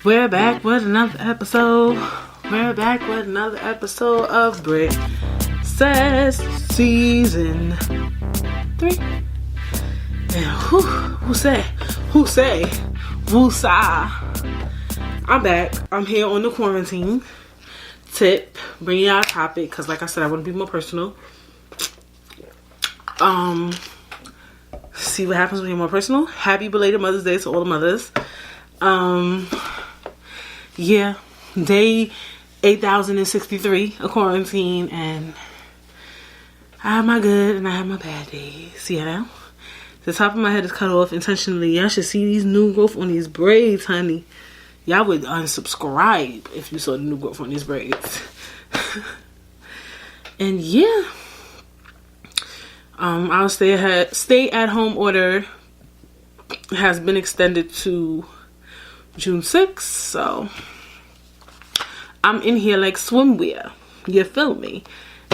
We're back with another episode. We're back with another episode of Brit Says Season 3. And who say? Woosah. I'm back. I'm here on the quarantine tip. Bringing y'all a topic because, like I said, I want to be more personal. See what happens when you're more personal. Happy belated Mother's Day to all the mothers. Yeah, day 8,063 of quarantine, and I have my good and I have my bad days. You know, the top of my head is cut off intentionally. Y'all should see these new growth on these braids, honey. Y'all would unsubscribe if you saw the new growth on these braids. And yeah, our stay at home order has been extended to June 6th, so I'm in here like swimwear. You feel me?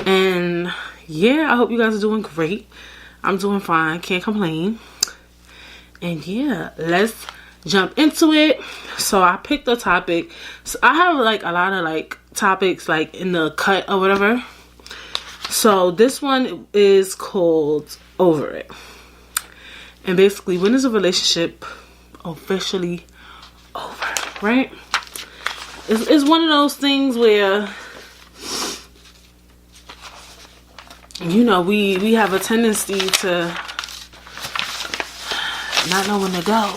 And yeah, I hope you guys are doing great. I'm doing fine. Can't complain. And yeah, let's jump into it. So I picked a topic. So I have like a lot of like topics like in the cut or whatever. So this one is called Over It. And basically, when is a relationship officially over, right? It's one of those things where, you know, we have a tendency to not know when to go.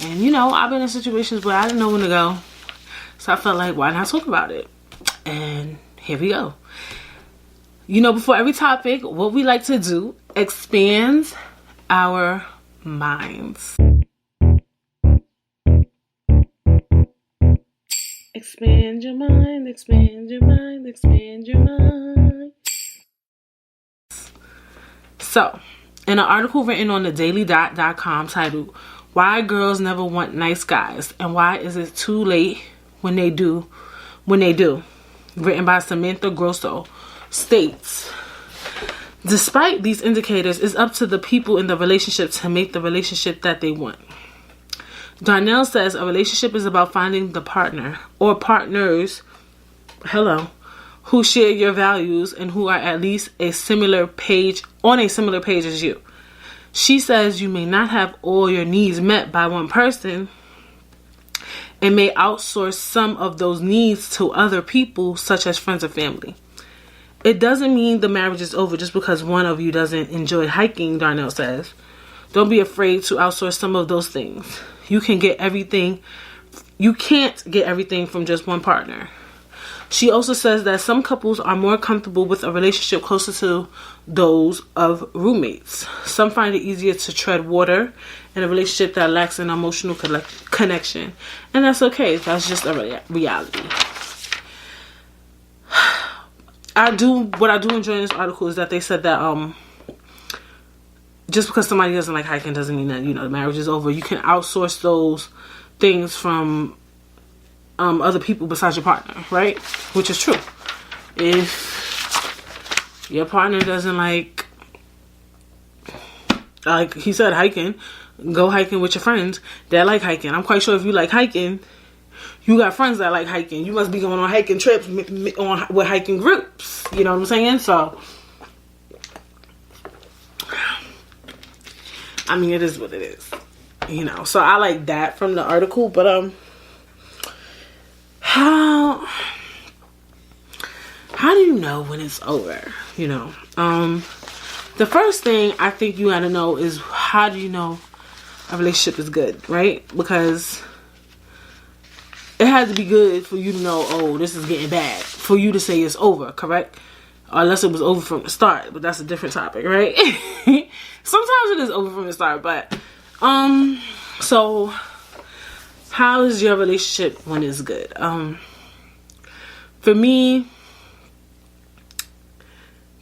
And, you know, I've been in situations where I didn't know when to go. So I felt like, why not talk about it? And here we go. You know, before every topic, what we like to do, expands our minds. Expand your mind, expand your mind, expand your mind. So, in an article written on thedailydot.com titled, Why Girls Never Want Nice Guys and Why Is It Too Late When They Do, written by Samantha Grosso, states, despite these indicators, it's up to the people in the relationship to make the relationship that they want. Darnell says a relationship is about finding the partner or partners, who share your values and who are at least on a similar page as you. She says you may not have all your needs met by one person and may outsource some of those needs to other people, such as friends or family. It doesn't mean the marriage is over just because one of you doesn't enjoy hiking, Darnell says. Don't be afraid to outsource some of those things. You can't get everything from just one partner. She also says that some couples are more comfortable with a relationship closer to those of roommates. Some find it easier to tread water in a relationship that lacks an emotional connection. And that's okay. That's just a reality. What I do enjoy in this article is that they said that just because somebody doesn't like hiking doesn't mean that, you know, the marriage is over. You can outsource those things from other people besides your partner, right? Which is true. If your partner doesn't like he said, hiking, go hiking with your friends that like hiking. I'm quite sure if you like hiking, you got friends that like hiking. You must be going on hiking trips with hiking groups. You know what I'm saying? So, I mean, it is what it is. You know, so I like that from the article. But, how do you know when it's over? You know, the first thing I think you gotta know is, how do you know a relationship is good, right? Because it has to be good for you to know, oh, this is getting bad, for you to say it's over, correct? Unless it was over from the start, but that's a different topic, right? Sometimes it is over from the start, but so how is your relationship when it's good? For me,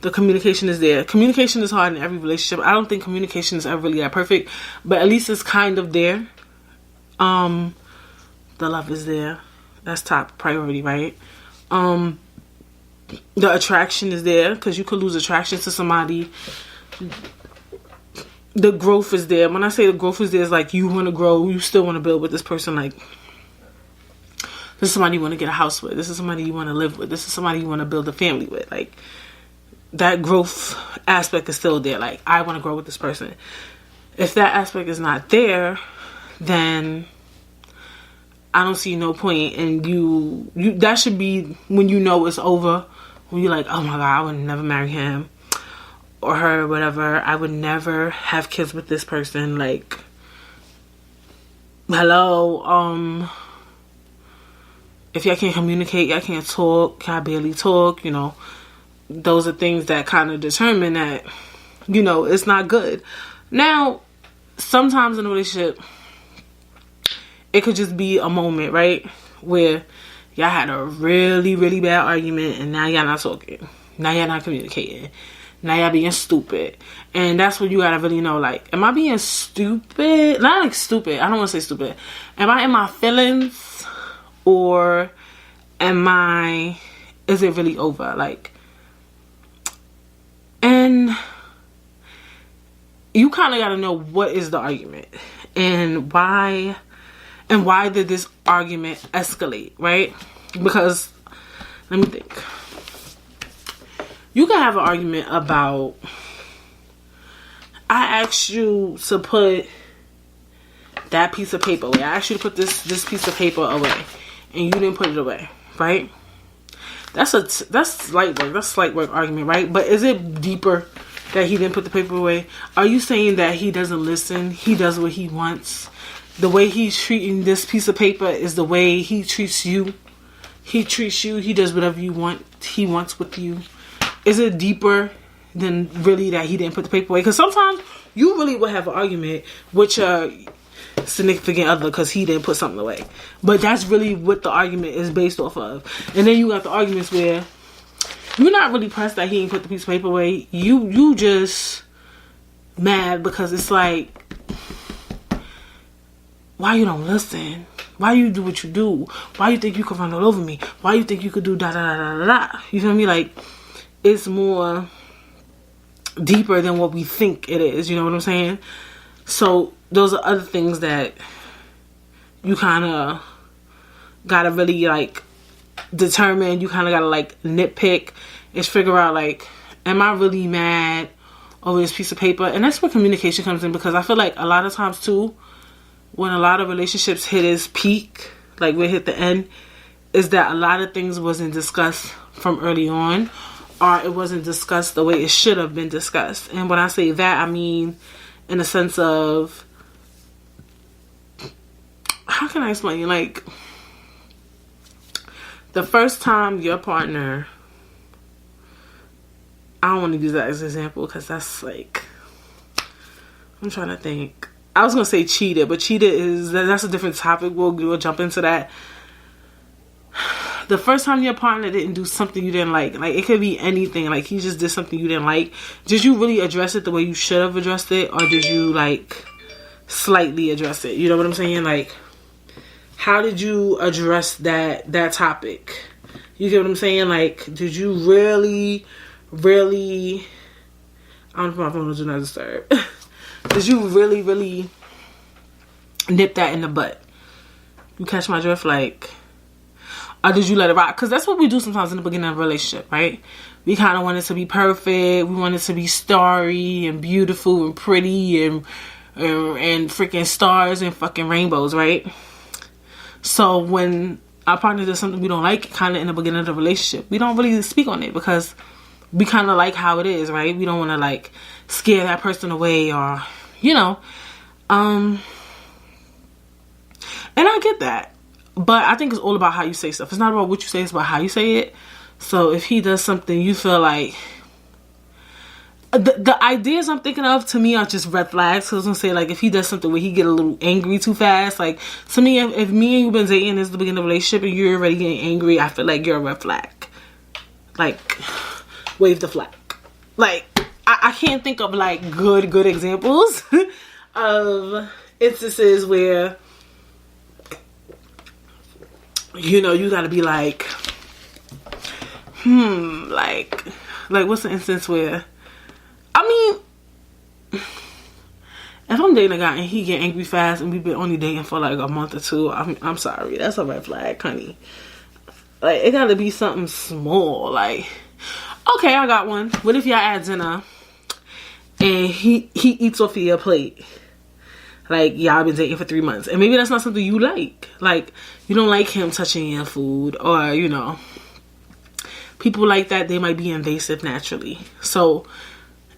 the communication is there. Communication is hard in every relationship. I don't think communication is ever really that perfect, but at least it's kind of there. The love is there. That's top priority, right? The attraction is there, because you could lose attraction to somebody. The growth is there. When I say the growth is there, it's like you want to grow, you still want to build with this person. Like, This is somebody you want to get a house with. This is somebody you want to live with. This is somebody you want to build a family with. Like, that growth aspect is still there. Like, I want to grow with this person. If that aspect is not there, then I don't see no point. And you that should be when you know it's over. When you're like, oh my God, I would never marry him or her or whatever. I would never have kids with this person. Like, hello, if y'all can't communicate, y'all can't talk, y'all barely talk, you know, those are things that kind of determine that, you know, it's not good. Now, sometimes in a relationship, it could just be a moment, right, where y'all had a really, really bad argument and now y'all not talking. Now y'all not communicating. Now y'all being stupid. And that's when you gotta really know, like, am I being stupid? Not like stupid. I don't want to say stupid. Am I in my feelings? Or is it really over? Like, and you kind of got to know what is the argument and why did this argument escalate, right? Because, let me think. You can have an argument about, I asked you to put that piece of paper away. I asked you to put this piece of paper away. And you didn't put it away, right? That's light work. That's slight work argument, right? But is it deeper that he didn't put the paper away? Are you saying that he doesn't listen? He does what he wants. The way he's treating this piece of paper is the way he treats you. He treats you. He does whatever you want. He wants with you. Is it deeper than really that he didn't put the paper away? Because sometimes you really will have an argument with your significant other because he didn't put something away, but that's really what the argument is based off of. And then you got the arguments where you're not really pressed that he ain't put the piece of paper away. You just mad because it's like, why you don't listen? Why you do what you do? Why you think you could run all over me? Why you think you could do da da da da da? You feel me? Like, it's more deeper than what we think it is. You know what I'm saying? So those are other things that you kind of gotta really like determine. You kind of gotta like nitpick and figure out, like, am I really mad over this piece of paper? And that's where communication comes in, because I feel like a lot of times too, when a lot of relationships hit its peak, like we hit the end, is that a lot of things wasn't discussed from early on, or it wasn't discussed the way it should have been discussed. And when I say that, I mean in the sense of, how can I explain? Like, the first time your partner, I don't want to use that as an example because that's like, I'm trying to think. I was going to say cheated, but cheated that's a different topic. We'll jump into that. The first time your partner didn't do something you didn't like it could be anything. Like, he just did something you didn't like. Did you really address it the way you should have addressed it? Or did you, like, slightly address it? You know what I'm saying? Like, how did you address that topic? You get what I'm saying? Like, did you really, I don't put my phone on Do Not Disturb. Did you really nip that in the butt? You catch my drift? Like, or did you let it rock? Because that's what we do sometimes in the beginning of a relationship, right? We kind of want it to be perfect. We want it to be starry and beautiful and pretty and freaking stars and fucking rainbows, right? So when our partner does something we don't like, kind of in the beginning of the relationship, we don't really speak on it because we kind of like how it is, right? We don't want to, like, scare that person away or, you know. And I get that. But I think it's all about how you say stuff. It's not about what you say, it's about how you say it. So if he does something you feel like, the ideas I'm thinking of to me are just red flags. Cause I was gonna say, like, if he does something where he get a little angry too fast, like, to me, if me and you've been dating, this is the beginning of a relationship and you're already getting angry, I feel like you're a red flag. Like, wave the flag. Like, I can't think of, like, good examples of instances where, you know, you gotta be like, like what's the instance where, I mean, if I'm I'm dating a guy and he get angry fast and we've been only dating for like a month or two, I'm sorry, that's a red flag, honey. Like, it gotta be something small. Like, okay, I got one. What if y'all at dinner and he eats off of your plate? Like, y'all been dating for 3 months. And maybe that's not something you like. Like, you don't like him touching your food. Or, you know, people like that, they might be invasive naturally. So,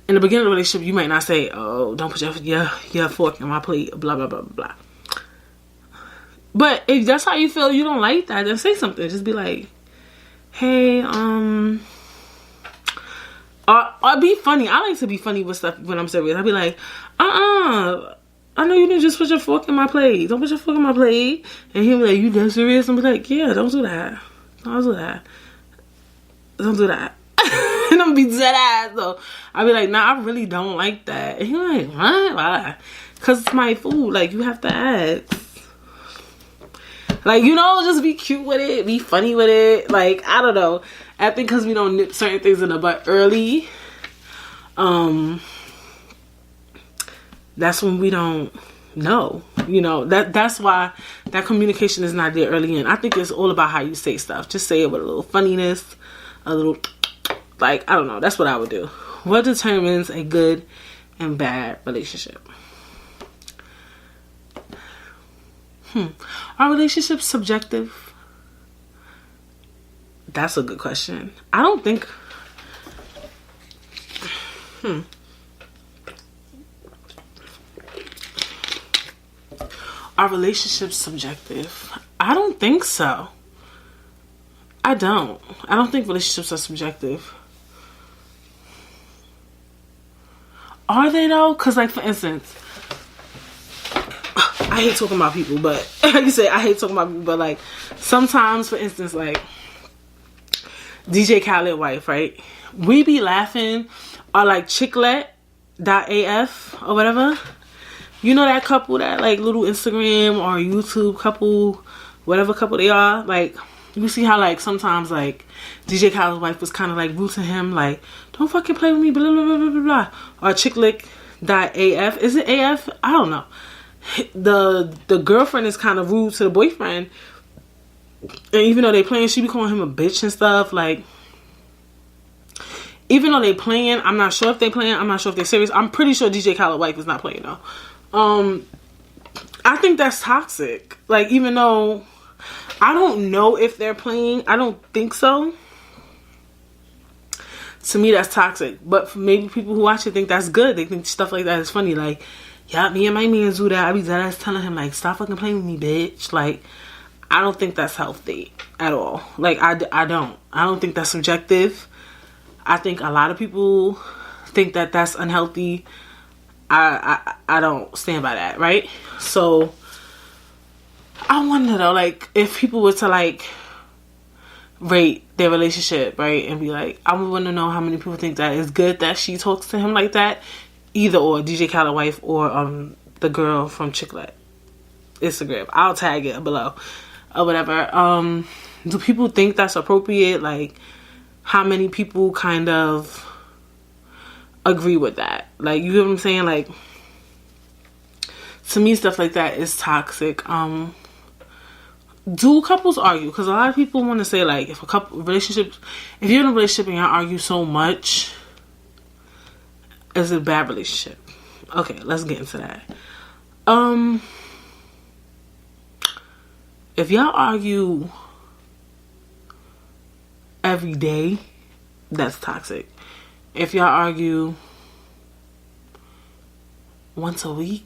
in the beginning of the relationship, you might not say, oh, don't put your fork in my plate, blah, blah, blah, blah. But if that's how you feel, you don't like that, then say something. Just be like, hey, or be funny. I like to be funny with stuff when I'm serious. I'll be like, I know you didn't just put your fork in my plate. Don't put your fork in my plate. And he'll be like, you dead serious? And be like, yeah, don't do that. Don't do that. Don't do that. And I'm be dead ass though. I'll be like, nah, I really don't like that. And he's like, what? Why? Because it's my food. Like, you have to ask. Like, you know, just be cute with it. Be funny with it. Like, I don't know. I think because we don't nip certain things in the butt early. That's when we don't know, you know, that's why that communication is not there early in. I think it's all about how you say stuff. Just say it with a little funniness, a little, like, I don't know. That's what I would do. What determines a good and bad relationship? Are relationships subjective? That's a good question. I don't think, Are relationships subjective? I don't think so. I don't think relationships are subjective. Are they though? Because, like, for instance, I hate talking about people, but like you say, I hate talking about people, but like sometimes, for instance, like DJ Khaled wife, right? We be laughing, or like Chicklet.AF or whatever. You know that couple, that like little Instagram or YouTube couple, whatever couple they are. Like, you see how like sometimes like DJ Khaled's wife was kind of like rude to him, like, don't fucking play with me, blah blah blah blah blah. Or Chicklet.AF, is it AF? I don't know. The girlfriend is kind of rude to the boyfriend, and even though they playing, she be calling him a bitch and stuff. Like, even though they playing, I'm not sure if they playing. I'm not sure if they're serious. I'm pretty sure DJ Khaled's wife is not playing though. I think that's toxic. Like, even though I don't know if they're playing, I don't think so. To me, that's toxic. But for maybe people who watch it think that's good. They think stuff like that is funny. Like, yeah, me and my man do that. I be dead ass telling him, like, stop fucking playing with me, bitch. Like, I don't think that's healthy at all. Like, I don't think that's subjective. I think a lot of people think that that's unhealthy. I don't stand by that, right? So I wonder though, like, if people were to like rate their relationship, right, and be like, I would want to know how many people think that it's good that she talks to him like that, either or DJ Khaled wife or the girl from Chicklet Instagram. I'll tag it below or whatever. Do people think that's appropriate? Like, how many people kind of agree with that? Like, you get what I'm saying? Like, to me, stuff like that is toxic. Do couples argue? Because a lot of people want to say, like, if you're in a relationship and y'all argue so much, is it a bad relationship? Okay, let's get into that. If y'all argue every day, that's toxic. If y'all argue once a week,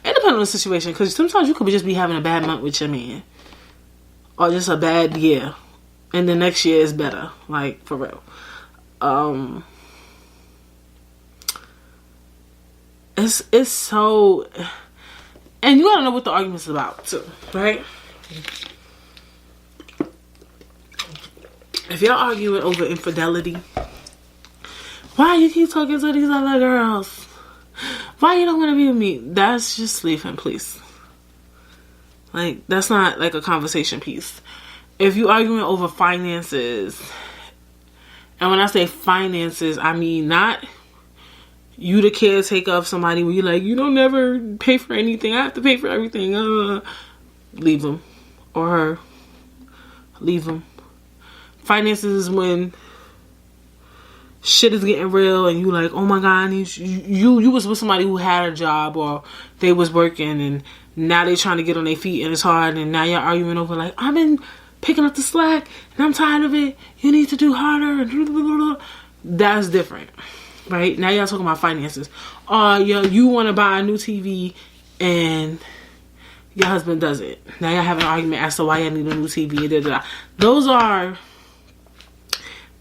it depends on the situation, because sometimes you could just be having a bad month with your man, or just a bad year, and the next year is better. Like, for real. It's so, and you gotta know what the argument's about too, right? If y'all arguing over infidelity, why you keep talking to these other girls? Why you don't want to be with me? That's just leave him, please. Like, that's not like a conversation piece. If you arguing over finances, and when I say finances, I mean not you the caretaker of somebody where you're like, you don't never pay for anything, I have to pay for everything, leave him or her. Leave him. Finances is when shit is getting real and you like, oh my god, I need you was with somebody who had a job or they was working and now they trying to get on their feet and it's hard and now y'all arguing over like, I've been picking up the slack and I'm tired of it, you need to do harder and blah, blah, blah, blah. That's different, right? Now y'all talking about finances. You want to buy a new TV and your husband doesn't. Now y'all have an argument as to why y'all need a new TV. Da, da, da. Those are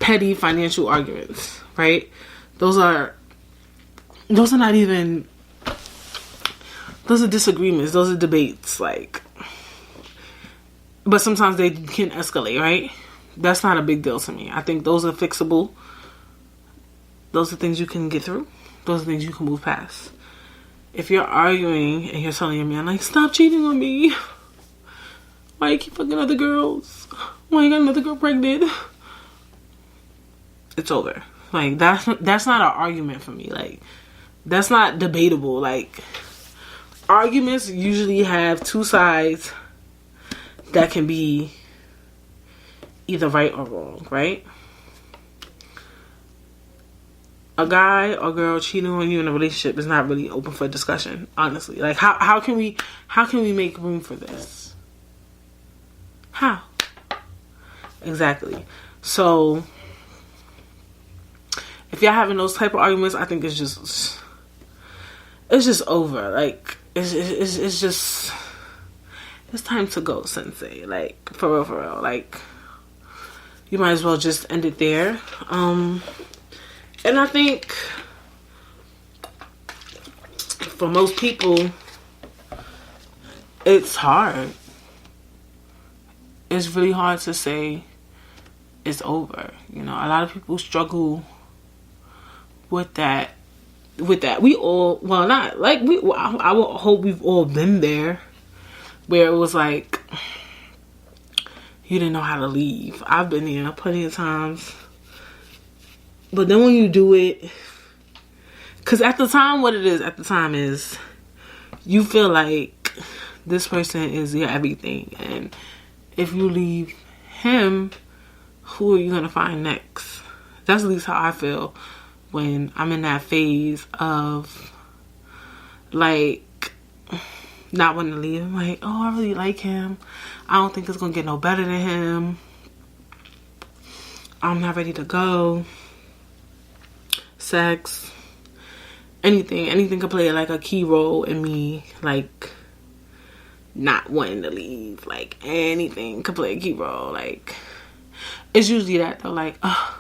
petty financial arguments, right? Those are not even, those are disagreements. Those are debates, like, but sometimes they can escalate, right? That's not a big deal to me. I think those are fixable. Those are things you can get through. Those are things you can move past. If you're arguing and you're telling your man, like, stop cheating on me. Why you keep fucking other girls? Why you got another girl pregnant? It's over. Like, that's not an argument for me. Like, that's not debatable. Like, arguments usually have two sides that can be either right or wrong, right? A guy or girl cheating on you in a relationship is not really open for discussion, honestly. Like, how can we make room for this? How? Exactly. So if y'all having those type of arguments, I think it's just over. Like, it's just, it's time to go, sensei. Like, for real. Like, you might as well just end it there. And I think for most people, it's hard. It's really hard to say it's over. You know, a lot of people struggle with that. We all, well, not like I would hope we've all been there, where it was like you didn't know how to leave. I've been there plenty of times. But then when you do it, because at the time, what it is at the time is you feel like this person is your everything. And if you leave him, who are you going to find next? That's at least how I feel when I'm in that phase of, like, not wanting to leave. I'm like, oh, I really like him. I don't think it's going to get no better than him. I'm not ready to go. Sex, anything could play like a key role in me, like, not wanting to leave. Like, anything could play a key role. Like, it's usually that though, like, oh,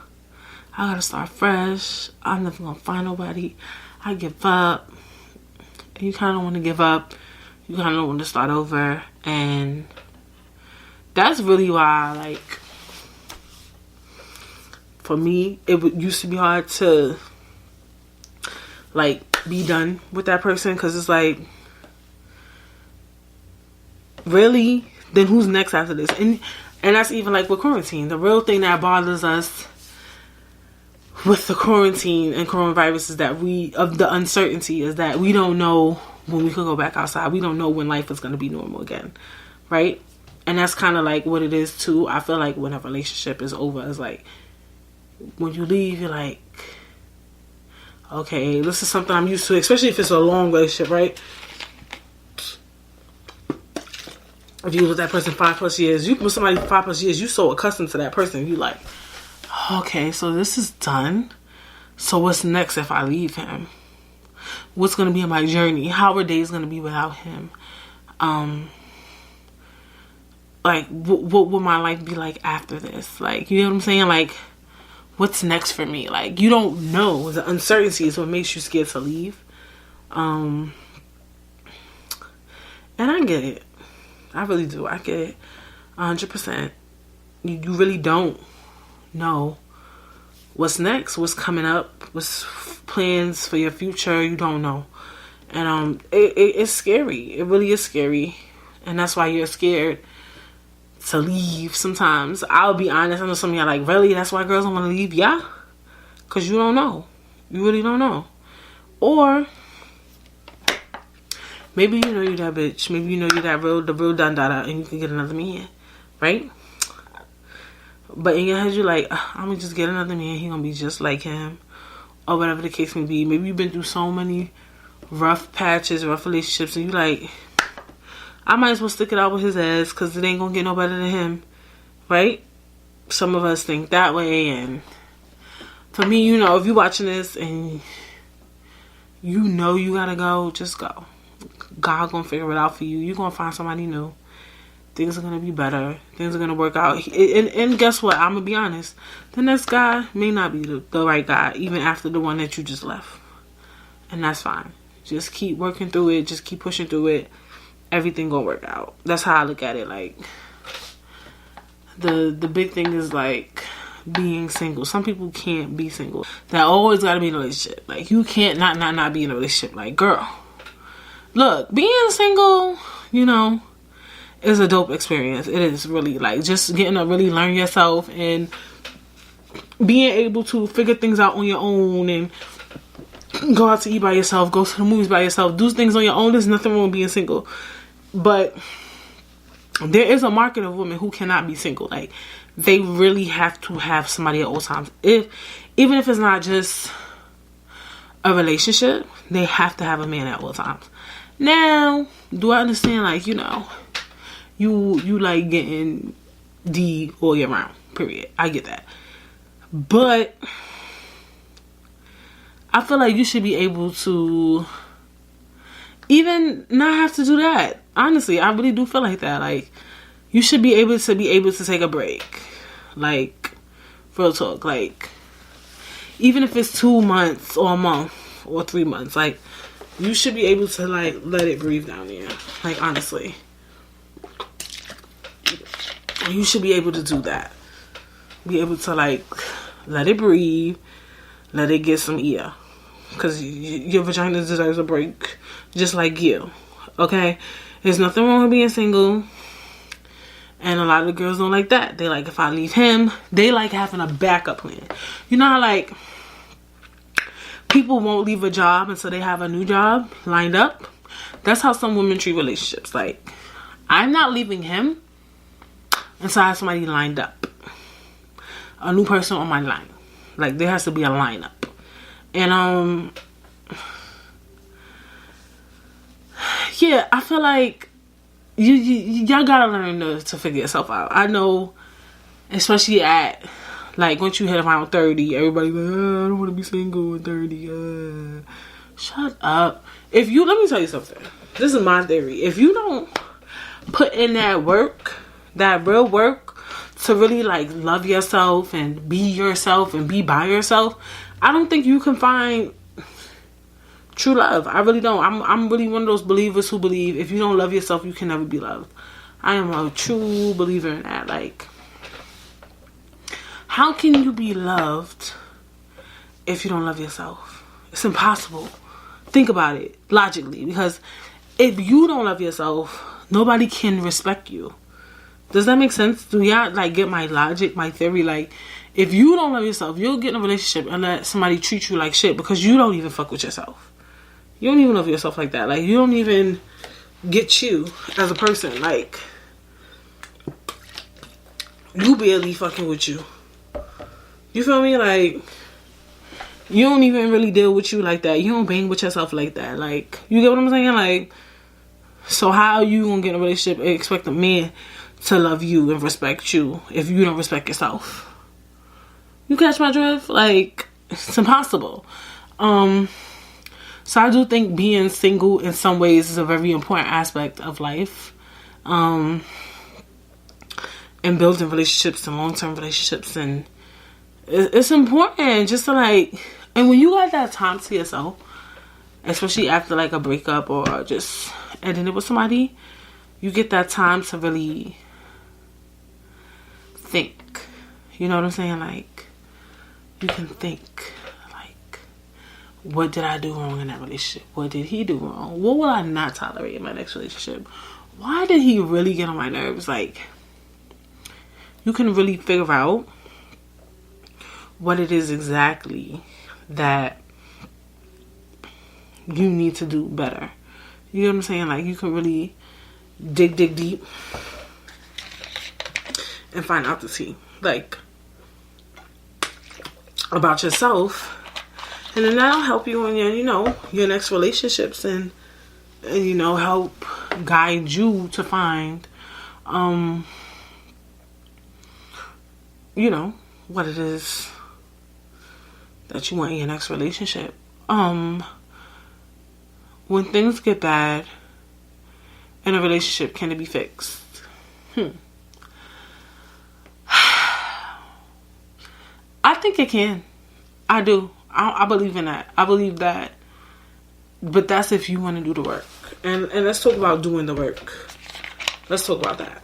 I gotta start fresh, I'm never gonna find nobody, I give up. And you kind of want to give up, you kind of want to start over. And that's really why, like, for me, it used to be hard to, like, be done with that person, because it's like, really? Then who's next after this? And that's even like with quarantine. The real thing that bothers us with the quarantine and coronavirus is that the uncertainty is that we don't know when we could go back outside. We don't know when life is going to be normal again, right? And that's kind of like what it is too. I feel like when a relationship is over, it's like, when you leave, you're like, okay, this is something I'm used to, especially if it's a long relationship, right? If you was with that person 5+ years, you with somebody 5+ years, you so accustomed to that person, you like, okay, so this is done. So what's next if I leave him? What's gonna be in my journey? How are days gonna be without him? Like, what will my life be like after this? Like, you know what I'm saying? Like, what's next for me? Like, you don't know. The uncertainty is what makes you scared to leave. And I get it. I really do. I get it. 100%. You really don't know what's next, what's coming up, what's plans for your future. You don't know. And it's scary. It really is scary. And that's why you're scared to leave sometimes. I'll be honest, I know some of y'all like, really? That's why girls don't want to leave? Yeah. Because you don't know. You really don't know. Or maybe you know you that bitch. Maybe you know you that the real dandada, and you can get another man, right? But in your head, you're like, I'm gonna just get another man. He gonna be just like him, or whatever the case may be. Maybe you've been through so many rough patches, rough relationships, and you like, I might as well stick it out with his ass because it ain't gonna get no better than him, right? Some of us think that way, and for me, you know, if you're watching this and you know you gotta go, just go. God gonna figure it out for you. You're gonna find somebody new. Things are gonna be better. Things are gonna work out. And guess what? I'm gonna be honest. The next guy may not be the right guy, even after the one that you just left. And that's fine. Just keep working through it. Just keep pushing through it. Everything gonna work out. That's how I look at it. Like, the big thing is like being single. Some people can't be single. They always gotta be in a relationship. Like, you can't not be in a relationship. Like, girl, look, being single, you know, is a dope experience. It is really, like, just getting to really learn yourself and being able to figure things out on your own and go out to eat by yourself, go to the movies by yourself, do things on your own. There's nothing wrong with being single. But there is a market of women who cannot be single. Like, they really have to have somebody at all times. Even if it's not just a relationship, they have to have a man at all times. Now, do I understand, like, you know, you like getting D all year round, period. I get that. But I feel like you should be able to even not have to do that. Honestly, I really do feel like that. Like, you should be able to take a break. Like, real talk. Like, even if it's 2 months or a month or 3 months, like, you should be able to, like, let it breathe down there. Like, honestly. You should be able to do that. Be able to, like, let it breathe. Let it get some air. Because your vagina deserves a break. Just like you. Okay? There's nothing wrong with being single. And a lot of girls don't like that. They like, if I leave him, they like having a backup plan. You know how, like, people won't leave a job until they have a new job lined up? That's how some women treat relationships. Like, I'm not leaving him until I have somebody lined up. A new person on my line. Like, there has to be a lineup. And, yeah, I feel like y'all gotta learn to figure yourself out. I know, especially at, like, once you hit around 30, everybody's like, oh, I don't want to be single at 30. Shut up. Let me tell you something. This is my theory. If you don't put in that work, that real work, to really, like, love yourself and be yourself and be by yourself, I don't think you can find true love. I really don't. I'm really one of those believers who believe if you don't love yourself, you can never be loved. I am a true believer in that. Like, how can you be loved if you don't love yourself? It's impossible. Think about it logically, because if you don't love yourself, nobody can respect you. Does that make sense? Do y'all, like, get my logic, my theory? Like, if you don't love yourself, you'll get in a relationship and let somebody treat you like shit because you don't even fuck with yourself. You don't even love yourself like that. Like, you don't even get you as a person. Like, you barely fucking with you. You feel me? Like, you don't even really deal with you like that. You don't bang with yourself like that. Like, you get what I'm saying? Like, so how you gonna get in a relationship and expect a man to love you and respect you if you don't respect yourself? You catch my drift? Like, it's impossible. So I do think being single in some ways is a very important aspect of life. And building relationships and long-term relationships. And it's important just to, like, and when you got that time to yourself, especially after, like, a breakup or just ending it with somebody, you get that time to really think. You know what I'm saying? Like, you can think, like, what did I do wrong in that relationship? What did he do wrong? What will I not tolerate in my next relationship? Why did he really get on my nerves? Like, you can really figure out what it is exactly that you need to do better. You know what I'm saying? Like, you can really dig deep and find out the tea, like, about yourself. And then that'll help you in your, your next relationships, and help guide you to find, what it is that you want in your next relationship. When things get bad in a relationship, can it be fixed? I think it can. I do. I believe in that. I believe that. But that's if you want to do the work. And let's talk about doing the work. Let's talk about that.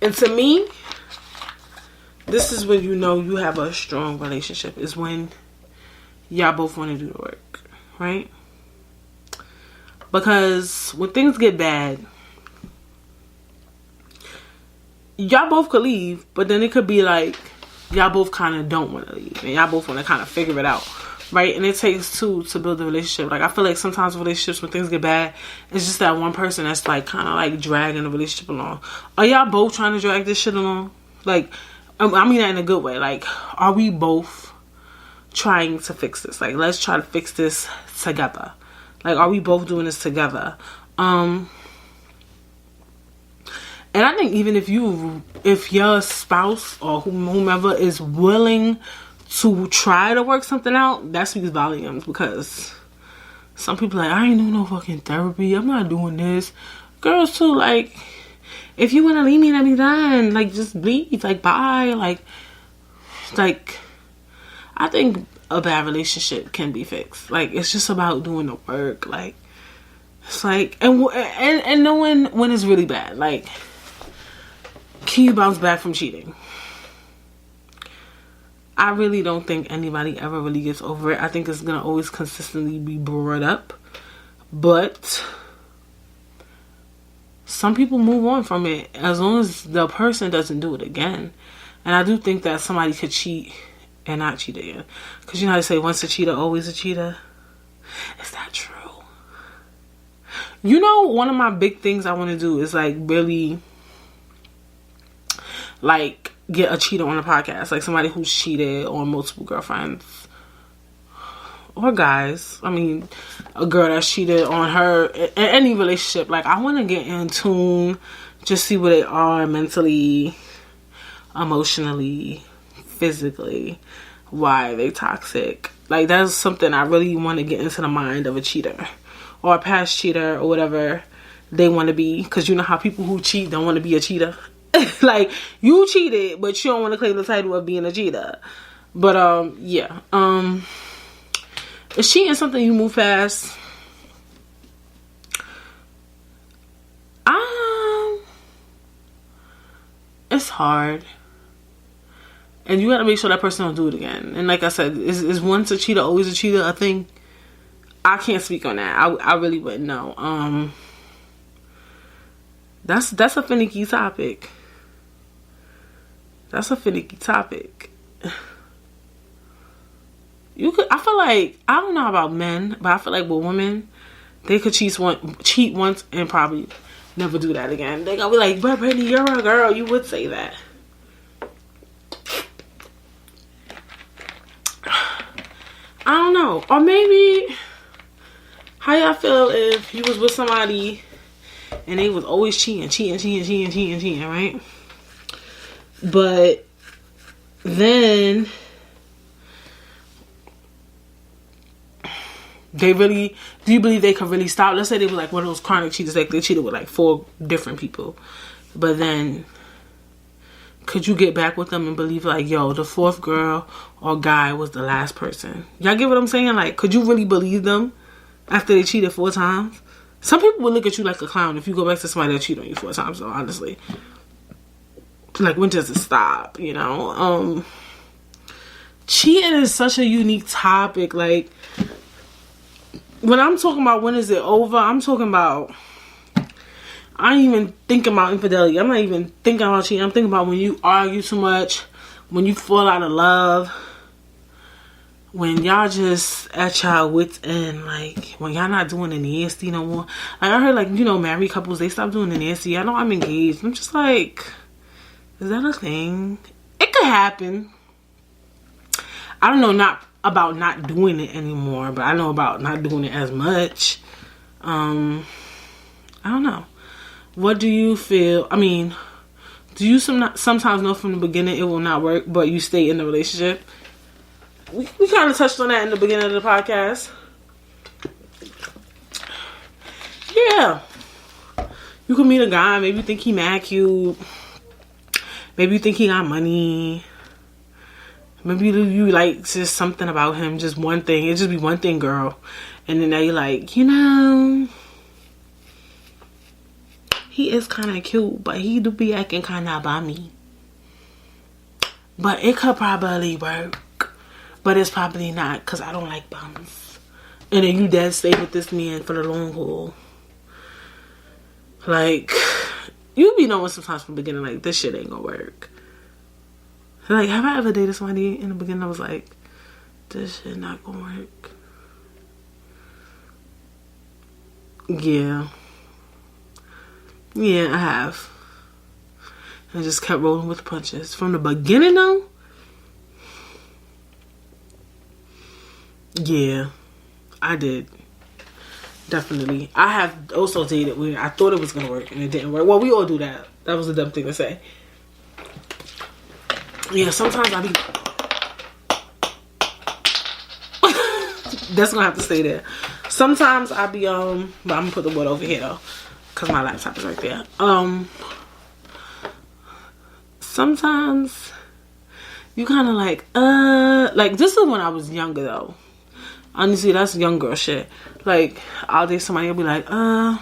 And to me, this is when you know you have a strong relationship. Is when y'all both want to do the work. Right? Because when things get bad, y'all both could leave, but then it could be like y'all both kind of don't want to leave, and y'all both want to kind of figure it out, right? And it takes two to build a relationship. Like, I feel like sometimes relationships, when things get bad, it's just that one person that's like kind of like dragging the relationship along. Are y'all both trying to drag this shit along? Like, I mean that in a good way. Like, are we both trying to fix this? Like, let's try to fix this together. Like, are we both doing this together? And I think even if your spouse or whomever is willing to try to work something out, that speaks volumes. Because some people are like, I ain't doing no fucking therapy. I'm not doing this. Girls too, like, if you want to leave me, let me done. Like, just leave. Like, bye. Like, I think a bad relationship can be fixed. Like, it's just about doing the work. Like, it's like, and knowing when it's really bad. Like, can you bounce back from cheating? I really don't think anybody ever really gets over it. I think it's going to always consistently be brought up. But some people move on from it as long as the person doesn't do it again. And I do think that somebody could cheat and not cheat again. Because you know how they say, once a cheater, always a cheater? Is that true? You know, one of my big things I want to do is like really, like, get a cheater on a podcast. Like, somebody who's cheated on multiple girlfriends or guys. I mean, a girl that's cheated on her in any relationship. Like, I want to get in tune, just see where they are mentally, emotionally, physically, why they toxic. Like, that's something I really want to get into the mind of a cheater or a past cheater or whatever they want to be. Because you know how people who cheat don't want to be a cheater. Like, you cheated, but you don't want to claim the title of being a cheater. But yeah, is cheating something you move past? It's hard, and you gotta make sure that person don't do it again. And like I said, is once a cheater always a cheater a thing? I can't speak on that. I really wouldn't know. That's a finicky topic. That's a finicky topic. I feel like, I don't know about men, but I feel like with women, they could cheat once and probably never do that again. They gonna be like, but Brittany, you're a girl, you would say that. I don't know. Or maybe, how y'all feel if you was with somebody and they was always cheating, right? But then do you believe they could really stop? Let's say they were like one of those chronic cheaters, like they cheated with like 4 different people. But then could you get back with them and believe like, yo, the 4th girl or guy was the last person? Y'all get what I'm saying? Like, could you really believe them after they cheated 4 times? Some people will look at you like a clown if you go back to somebody that cheated on you 4 times, though, honestly. Like, when does it stop, you know? Cheating is such a unique topic. Like, when I'm talking about when is it over, I'm talking about, I ain't even thinking about infidelity. I'm not even thinking about cheating. I'm thinking about when you argue too much, when you fall out of love, when y'all just at y'all wits end, like when y'all not doing the nasty no more. Like I heard, like, you know, married couples, they stop doing the nasty. I know I'm engaged. I'm just like, is that a thing? It could happen. I don't know, not about not doing it anymore, but I know about not doing it as much. I don't know. What do you feel? I mean, do you sometimes know from the beginning it will not work, but you stay in the relationship? We kind of touched on that in the beginning of the podcast. Yeah. You can meet a guy, maybe you think he mad cute. Maybe you think he got money. Maybe you like just something about him, just one thing. It just be one thing, girl. And then now you're like, you know, he is kind of cute, but he do be acting kind of about me. But it could probably work. But it's probably not, because I don't like bums. And then you dead stay with this man for the long haul. Like, you be knowing sometimes from the beginning, like, this shit ain't gonna work. Like, have I ever dated somebody in the beginning I was like, this shit not gonna work? Yeah. Yeah, I have. I just kept rolling with the punches. From the beginning, though, yeah, I did. Definitely. I have also dated where I thought it was going to work and it didn't work. Well, we all do that. That was a dumb thing to say. Yeah, sometimes I be... That's going to have to stay there. Sometimes I be, but I'm going to put the water over here, though, because my laptop is right there. Sometimes you kind of like, this is when I was younger, though. Honestly, that's young girl shit. Like, I'll date somebody, I'll be like, I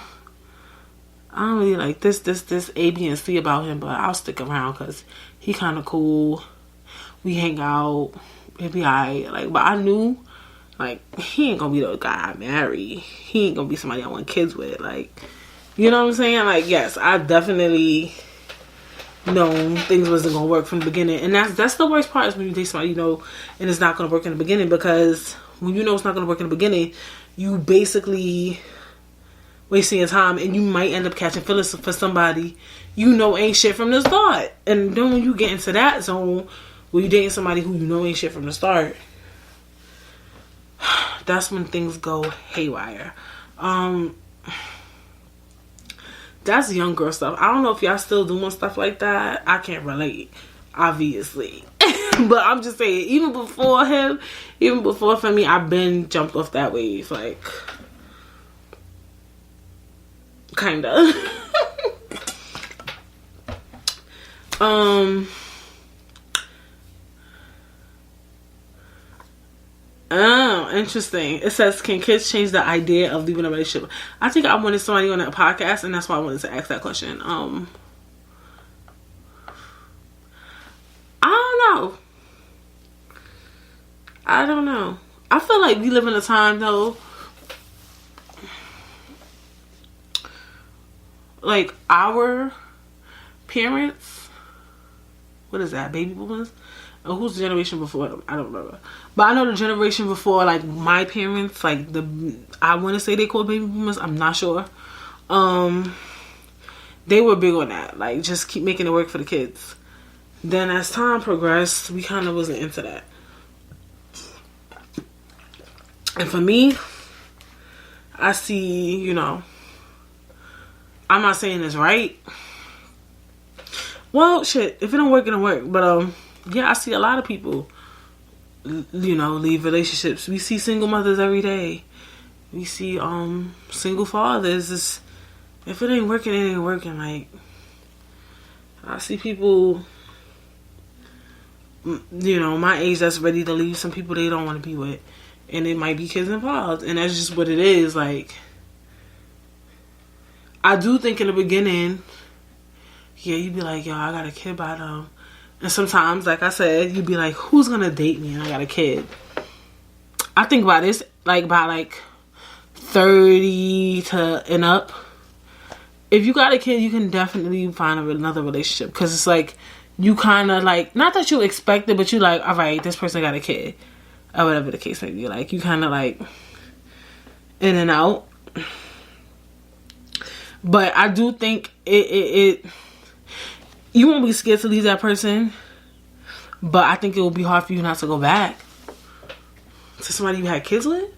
don't really like this, A, B, and C about him, but I'll stick around because he kind of cool. We hang out. It'd be alright. Like, but I knew, like, he ain't gonna be the guy I marry. He ain't gonna be somebody I want kids with. Like, you know what I'm saying? Like, yes, I definitely known things wasn't gonna work from the beginning. And that's the worst part, is when you date somebody you know and it's not gonna work in the beginning, because when you know it's not going to work in the beginning, you basically wasting your time, and you might end up catching feelings for somebody you know ain't shit from the start. And then when you get into that zone where you're dating somebody who you know ain't shit from the start, that's when things go haywire. That's young girl stuff. I don't know if y'all still doing stuff like that. I can't relate, obviously. But I'm just saying, even before him, even before for me, I've been jumped off that wave, like, kinda. Oh, interesting. It says, can kids change the idea of leaving a relationship? I think I wanted somebody on that podcast, and that's why I wanted to ask that question. I don't know. I feel like we live in a time, though, like, our parents, what is that, baby boomers? Oh, who's the generation before them? I don't remember. But I know the generation before, like, my parents, like, I want to say they call baby boomers. I'm not sure. They were big on that. Like, just keep making it work for the kids. Then as time progressed, we kind of wasn't into that. And for me, I see, you know, I'm not saying it's right. Well, shit, if it don't work, it don't work. But, yeah, I see a lot of people, you know, leave relationships. We see single mothers every day. We see, single fathers. If it ain't working, it ain't working. Like, I see people, you know, my age that's ready to leave some people they don't want to be with. And it might be kids involved. And that's just what it is. Like, I do think in the beginning, yeah, you'd be like, yo, I got a kid by them. And sometimes, like I said, you'd be like, who's going to date me and I got a kid? I think about this, like, by, like, 30 and up. If you got a kid, you can definitely find another relationship. Because it's like, you kind of, like, not that you expect it, but you like, all right, this person got a kid. or whatever the case may be. Like, you kind of like in and out. But I do think it you won't be scared to leave that person, but I think it will be hard for you not to go back to somebody you had kids with.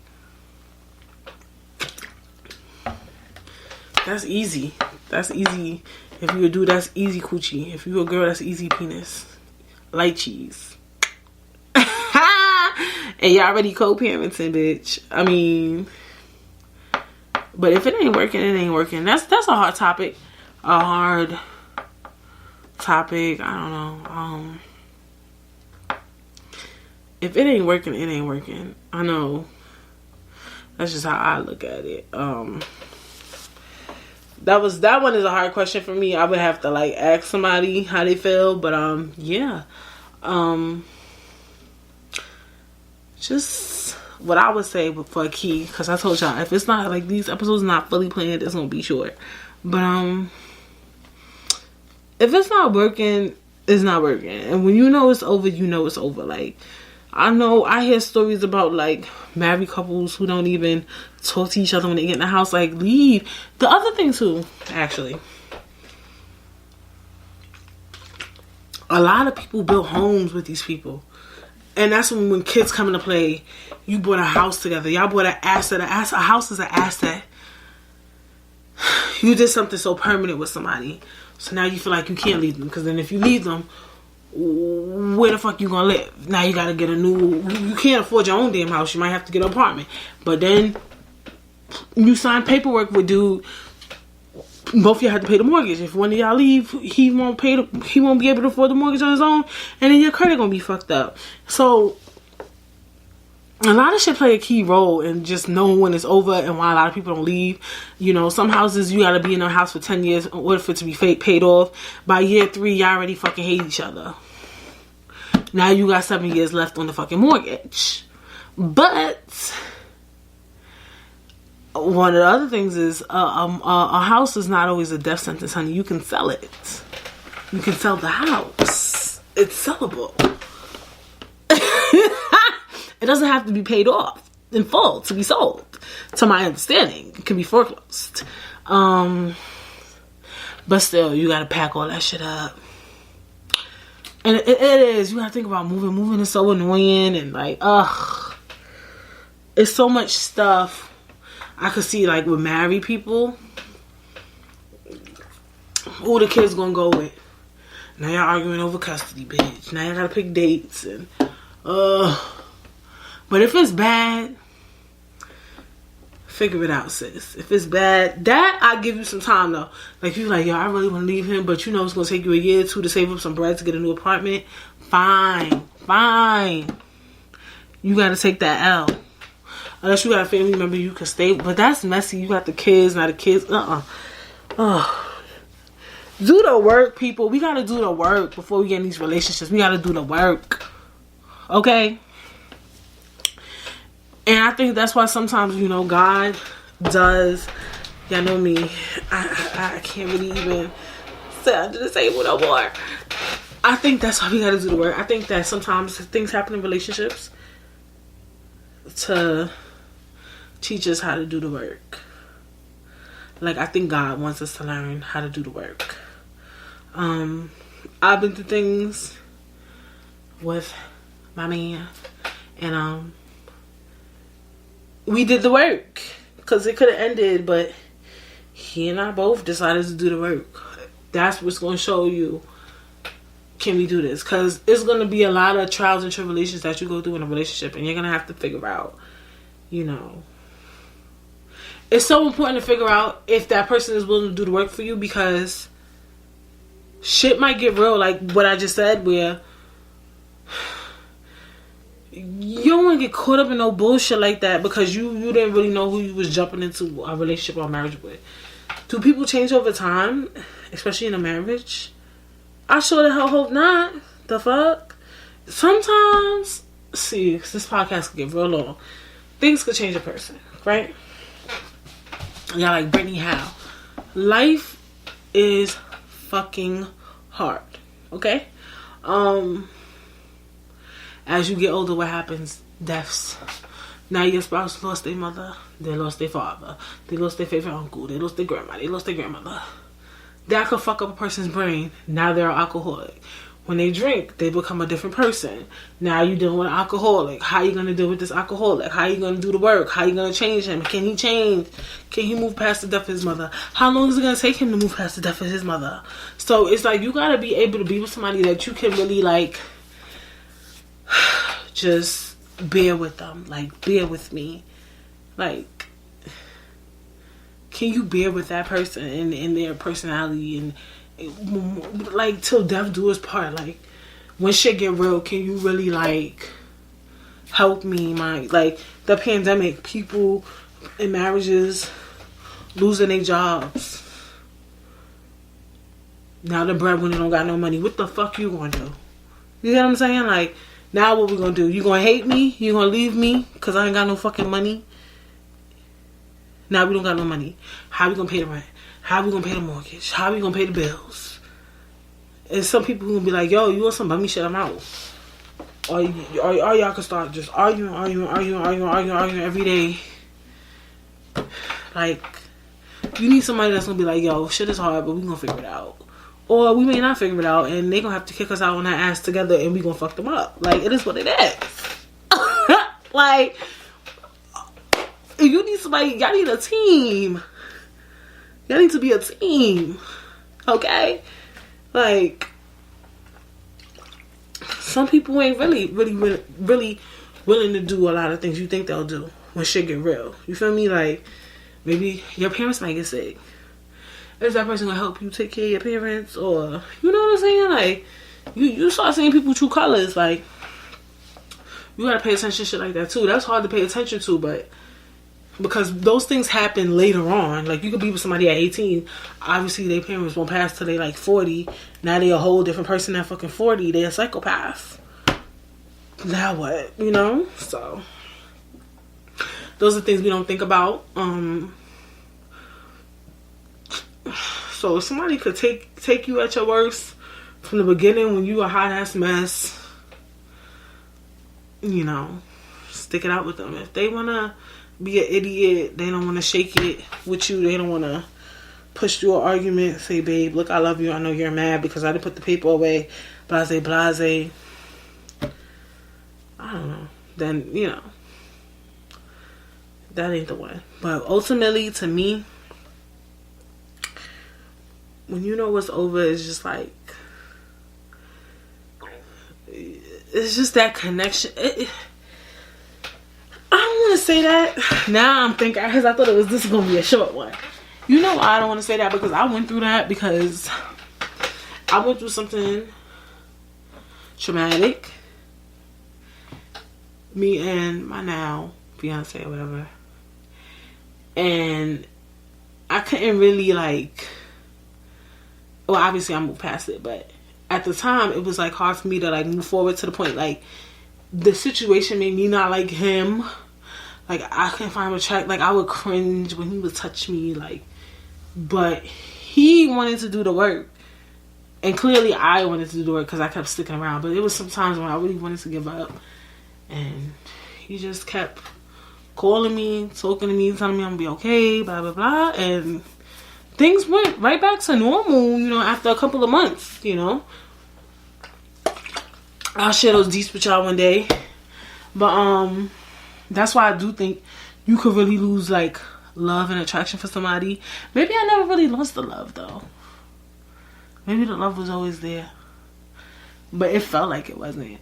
That's easy. That's easy. If you a dude, that's easy coochie. If you a girl, that's easy penis. Light cheese. And y'all already co-parenting, bitch. I mean, but if it ain't working, it ain't working. That's a hard topic. A hard topic. I don't know. If it ain't working, it ain't working. I know. That's just how I look at it. That one is a hard question for me. I would have to like ask somebody how they feel, but yeah. Just what I would say for a key, because I told y'all, if it's not like these episodes not fully planned, it's gonna be short. But if it's not working, it's not working. And when you know it's over, you know it's over. Like, I hear stories about like married couples who don't even talk to each other when they get in the house. Like, leave. The other thing too, actually, a lot of people build homes with these people. And that's when kids come into play. You bought a house together. Y'all bought an asset. A house is an asset. You did something so permanent with somebody. So now you feel like you can't leave them. Because then if you leave them, where the fuck you gonna live? Now you gotta get a new... You can't afford your own damn house. You might have to get an apartment. But then you sign paperwork with dude. Both of y'all have to pay the mortgage. If one of y'all leave, he won't be able to afford the mortgage on his own, and then your credit gonna be fucked up. So a lot of shit play a key role in just knowing when it's over and why a lot of people don't leave. You know, some houses you gotta be in a house for 10 years in order for it to be paid off. By year 3, y'all already fucking hate each other. Now you got 7 years left on the fucking mortgage. But one of the other things is a house is not always a death sentence, honey. You can sell it. You can sell the house. It's sellable. It doesn't have to be paid off in full to be sold. To my understanding, it can be foreclosed. But still, you gotta pack all that shit up. And it is. You gotta think about moving. Moving is so annoying and like, it's so much stuff. I could see like with married people, who the kids gonna go with? Now y'all arguing over custody, bitch. Now y'all gotta pick dates and but if it's bad, figure it out, sis. If it's bad, that I give you some time though. Like you like, yo, I really want to leave him, but you know it's gonna take you a year or two to save up some bread to get a new apartment. Fine. You gotta take that L. Unless you got a family member you can stay with. But that's messy. You got the kids, not the kids. Do the work, people. We got to do the work before we get in these relationships. We got to do the work. Okay? And I think that's why sometimes, you know, God does... Y'all know me. I can't really even sit under the table no more. I think that's why we got to do the work. I think that sometimes things happen in relationships to teach us how to do the work. Like, I think God wants us to learn how to do the work. I've been through things with my man, and we did the work because it could have ended, but he and I both decided to do the work. That's what's going to show you, can we do this? Because it's going to be a lot of trials and tribulations that you go through in a relationship, and you're going to have to figure out, you know, it's so important to figure out if that person is willing to do the work for you, because shit might get real, like what I just said, where you don't want to get caught up in no bullshit like that because you didn't really know who you was jumping into a relationship or marriage with. Do people change over time, especially in a marriage? I sure the hell hope not. The fuck? Sometimes, see, this podcast could get real long. Things could change a person, right? Yeah, like Brittany Howe. Life is fucking hard, okay? As you get older, what happens? deaths. Now your spouse lost their mother, they lost their father, they lost their favorite uncle, they lost their grandma, they lost their grandmother. That could fuck up a person's brain. Now they're an alcoholic. When they drink, they become a different person. Now you're dealing with an alcoholic. How you going to deal with this alcoholic? How you going to do the work? How you going to change him? Can he change? Can he move past the death of his mother? How long is it going to take him to move past the death of his mother? So it's like you got to be able to be with somebody that you can really like just bear with them. Like, bear with me. Like, can you bear with that person and their personality and like till death do us part? Like when shit get real, can you really like help me? Like the pandemic, people in marriages losing their jobs. Now the breadwinner don't got no money. What the fuck you gonna do? You know what I'm saying? Like now what we gonna do? You gonna hate me? You gonna leave me because I ain't got no fucking money? Now we don't got no money. How we gonna pay the rent? How we gonna pay the mortgage? How we gonna pay the bills? And some people who gonna be like, yo, you want some bummy shit, I'm out. Or y'all can start just arguing every day. Like, you need somebody that's gonna be like, yo, shit is hard, but we gonna figure it out. Or we may not figure it out, and they gonna have to kick us out on that ass together, and we gonna fuck them up. Like, it is what it is. Like, you need somebody, y'all need a team. Y'all need to be a team. Okay? Like, some people ain't really willing to do a lot of things you think they'll do when shit get real. You feel me? Like, maybe your parents might get sick. Is that person gonna help you take care of your parents? Or, you know what I'm saying? Like, you start seeing people true colors. Like, you gotta pay attention to shit like that too. That's hard to pay attention to, but because those things happen later on. Like, you could be with somebody at 18. Obviously, their parents won't pass till they like 40. Now they a whole different person at fucking 40. They a psychopath. Now what? You know? So, those are things we don't think about. So, if somebody could take you at your worst from the beginning when you a hot-ass mess, you know, stick it out with them. If they want to be an idiot, they don't want to shake it with you, they don't want to push through an argument, say, babe, look, I love you, I know you're mad because I didn't put the paper away, blase, I don't know, then, you know, that ain't the one. But ultimately, to me, when you know what's over, it's just like, it's just that connection. I don't want to say that. Now I'm thinking, because I thought this was going to be a short one. You know why I don't want to say that? Because I went through that, because I went through something traumatic. Me and my now fiance or whatever. And I couldn't really like, well, obviously I moved past it, but at the time it was like hard for me to like move forward to the point like the situation made me not like him. Like, I couldn't find him attractive. Like, I would cringe when he would touch me. Like, but he wanted to do the work. And clearly I wanted to do the work because I kept sticking around. But it was some times when I really wanted to give up. And he just kept calling me, talking to me, telling me I'm going to be okay, blah, blah, blah. And things went right back to normal, you know, after a couple of months, you know. I'll share those deets with y'all one day. But, that's why I do think you could really lose, like, love and attraction for somebody. Maybe I never really lost the love, though. Maybe the love was always there. But it felt like it wasn't.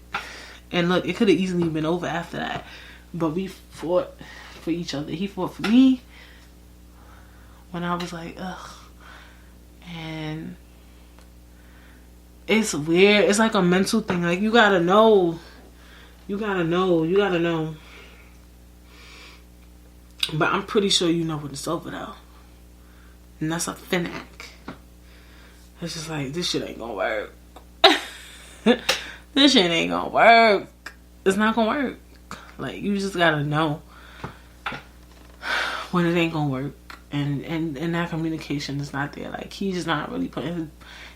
And look, it could have easily been over after that. But we fought for each other. He fought for me when I was like, ugh. And it's weird. It's like a mental thing. Like, you gotta know. You gotta know. But I'm pretty sure you know when it's over, though. And that's a finnack. It's just like, this shit ain't gonna work. This shit ain't gonna work. It's not gonna work. Like, you just gotta know when it ain't gonna work. And that communication is not there. Like, he's just not really putting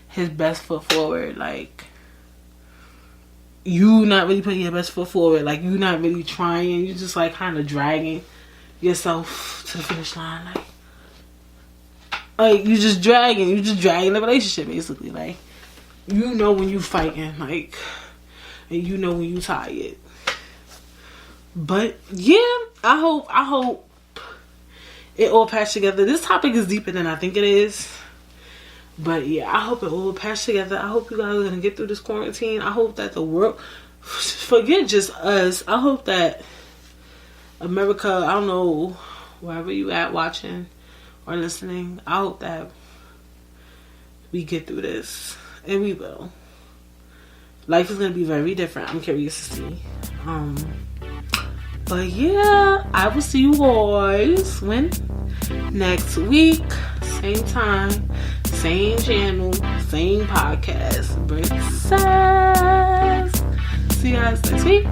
his best foot forward. Like, you not really putting your best foot forward. Like, you not really trying. You just like kind of dragging yourself to the finish line. Like you just dragging the relationship basically. Like, you know when you fighting, like, and you know when you tired. But yeah, I hope it all patched together. This topic is deeper than I think it is. But yeah, I hope it all patched together. I hope you guys are gonna get through this quarantine. I hope that the world, forget just us, I hope that America, I don't know, wherever you at watching or listening, I hope that we get through this. And we will. Life is gonna be very different. I'm curious to see. But yeah, I will see you guys when next week, same time, same channel, same podcast. Britt says. See you guys next week.